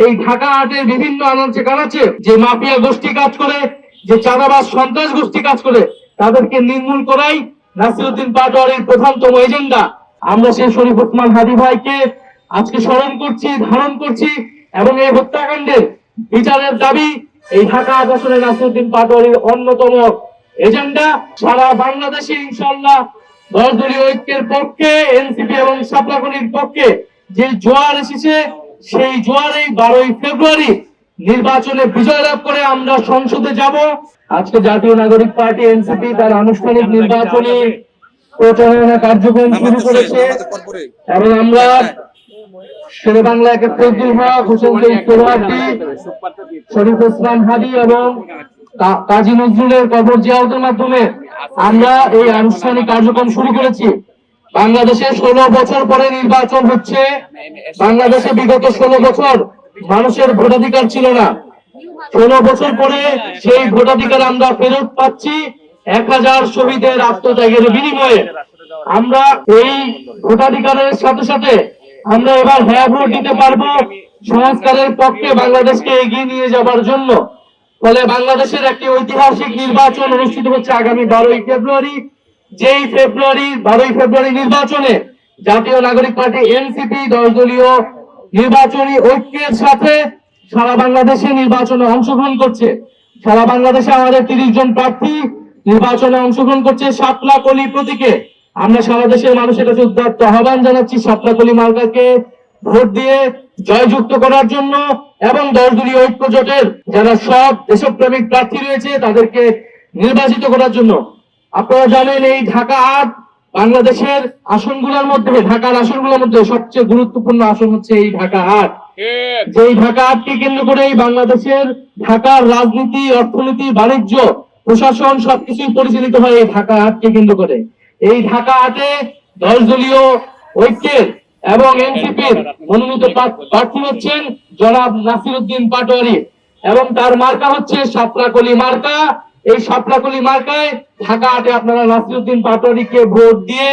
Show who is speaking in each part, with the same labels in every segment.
Speaker 1: এই ঢাকা হাটের বিভিন্ন আনাচে কানাচে যে মাফিয়া গোষ্ঠী কাজ করে, যে চাঁদাবাজ সন্ত্রাস গোষ্ঠী কাজ করে, তাদেরকে নির্মূল করাই নাসিরউদ্দিন পাটোয়ারির প্রধানতম এজেন্ডা। আমরা সেই শরীফ ওসমান হাদী ভাইকে আজকে স্মরণ করছি, ধারণ করছি এবং এই হত্যাকাণ্ডের বিচারের দাবি এই ঢাকা আসনে নাসিরউদ্দিন পাটোয়ারির অন্যতম এজেন্ডা। সারা বাংলাদেশে ইনশাআল্লাহ 10 দলীয় ঐক্যের পক্ষে, এনসিপি এবং সাপলাকলির পক্ষে যে জোয়ার এসেছে, সেই জোয়ারে 12ই ফেব্রুয়ারি নির্বাচনে বিজয় লাভ করে আমরা সংসদে যাব। আজকে জাতীয় নাগরিক পার্টি এনসিপি তার আনুষ্ঠানিক নির্বাচনী প্রচারণা কার্যক্রম শুরু করেছে এবং আমরা শেরে বাংলা একে ফজলুল হক, হোসেন সোহরাওয়ার্দী, শরীফ ওসমান হাদী এবং কাজী নজরুলের কবর জিয়ারতের মাধ্যমে আমরা এই আনুষ্ঠানিক কার্যক্রম শুরু করেছি। বাংলাদেশে 16 বছর পরে নির্বাচন হচ্ছে। বাংলাদেশে বিগত 16 বছর মানুষের ভোটাধিকার ছিল না। 16 বছর পরে সেই ভোটাধিকার আমরা ফেরত পাচ্ছি 1000 শহীদের আত্মত্যাগের বিনিময়ে। আমরা এই ভোটাধিকারের সাথে সাথে আমরা এবার হ্যাঁ ভোট দিতে পারবো সংস্কারের পক্ষে বাংলাদেশকে এগিয়ে নিয়ে যাবার জন্য। ফলে বাংলাদেশের একটি ঐতিহাসিক নির্বাচন অনুষ্ঠিত হচ্ছে আগামী 12ই ফেব্রুয়ারি। যেই 12ই ফেব্রুয়ারি নির্বাচনে জাতীয় নাগরিক পার্টি এনসিপি 10 দলীয় নির্বাচনী ঐক্যের সাথে সারা বাংলাদেশে নির্বাচনে অংশগ্রহণ করছে। সারা বাংলাদেশে আমাদের 30 জন প্রার্থী নির্বাচনে অংশগ্রহণ করছে সাপলাকলি প্রতীকে। আমরা সারা দেশের মানুষের কাছে উদাত্ত আহ্বান জানাচ্ছি সাপলাকলি মার্কাকে ভোট দিয়ে জয়যুক্ত করার জন্য এবং 10 দলীয় ঐক্য জোটের যারা সব দেশপ্রেমিক প্রার্থী রয়েছে তাদেরকে নির্বাচিত করার জন্য। আপনারা জানেন এই ঢাকা 8 বাংলাদেশের আসনগুলোর মধ্যে, ঢাকার আসনগুলোর মধ্যে সবচেয়ে গুরুত্বপূর্ণ আসন হচ্ছে এই ঢাকা 8। যেই ঢাকা 8কে কেন্দ্র করে বাংলাদেশের ঢাকার রাজনীতি, অর্থনীতি, বাণিজ্য, প্রশাসন সবকিছুই পরিচালিত হয় এই ঢাকা 8কে কেন্দ্র করে। এই ঢাকা 8-এ 10 দলীয় ঐক্যের এবং এনসিপির মনোনীত প্রার্থী হচ্ছেন জনাব নাসিরউদ্দিন পাটোয়ারি এবং তার মার্কা হচ্ছে সাপলাকলি মার্কা। এই সাপলাকলি মার্কায় ঢাকা 8-এ আপনারা নাসিরউদ্দিন পাটোয়ারিকে ভোট দিয়ে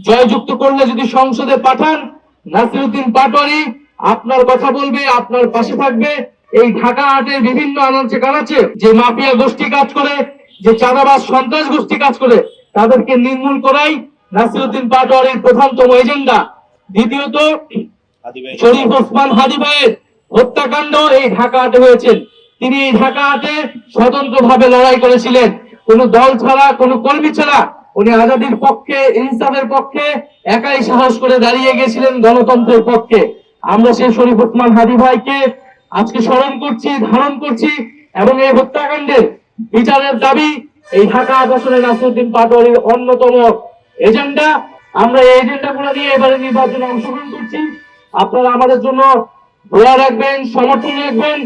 Speaker 1: জয়যুক্ত করলে যদি সংসদে পাঠান, নাসিরউদ্দিন পাটোয়ারি আপনার কথা বলবে, আপনার পাশে থাকবে। এই ঢাকা 8-এর বিভিন্ন আনাচে কানাচে যে মাফিয়া গোষ্ঠী কাজ করে, যে চাঁদাবাজ সন্ত্রাস গোষ্ঠী কাজ করে, তাদেরকে নির্মূল করাই নাসিরউদ্দিন পাটোয়ারির প্রধানতম এজেন্ডা। দ্বিতীয়ত, শরীফ ওসমান হাদী ভাইয়ের হত্যাকাণ্ড এই ঢাকা 8-এ হয়েছে। তিনি এই ঢাকা 8-এ স্বতন্ত্রভাবে লড়াই করেছিলেন, কোন দল ছাড়া, কোন কর্মী ছাড়া। উনি আজাদির পক্ষে, ইনসাফের পক্ষে একাই সাহস করে দাঁড়িয়ে গেছিলেন গণতন্ত্রের পক্ষে। আমরা সেই শরীফ ওসমান হাদী ভাইকে আজকে স্মরণ করছি, ধারণ করছি এবং এই হত্যাকাণ্ডের বিচারের দাবি এই ঢাকা আসনে নাসিরউদ্দিন পাটোয়ারির অন্যতম এজেন্ডা। আমরা এই এজেন্ডাগুলো নিয়ে এবারে নির্বাচনে অংশগ্রহণ করছি। আপনারা আমাদের জন্য দোয়া রাখবেন, সমর্থন রাখবেন।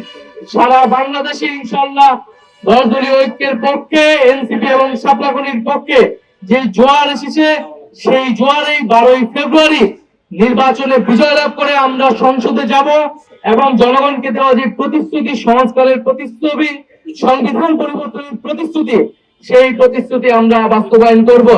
Speaker 1: সারা বাংলাদেশে ইনশাআল্লাহ 10 দলীয় ঐক্যের পক্ষে, এনসিপি এবং সাপলাকলির পক্ষে যে জোয়ার এসেছে, সেই জোয়ারে 12ই ফেব্রুয়ারি নির্বাচনে বিজয় লাভ করে আমরা সংসদে যাব এবং জনগণকে দেওয়া যে প্রতিশ্রুতি, সংস্কারের প্রতিশ্রুতি, সংবিধান পরিবর্তনের প্রতিশ্রুতি, সেই প্রতিশ্রুতি আমরা বাস্তবায়ন করব।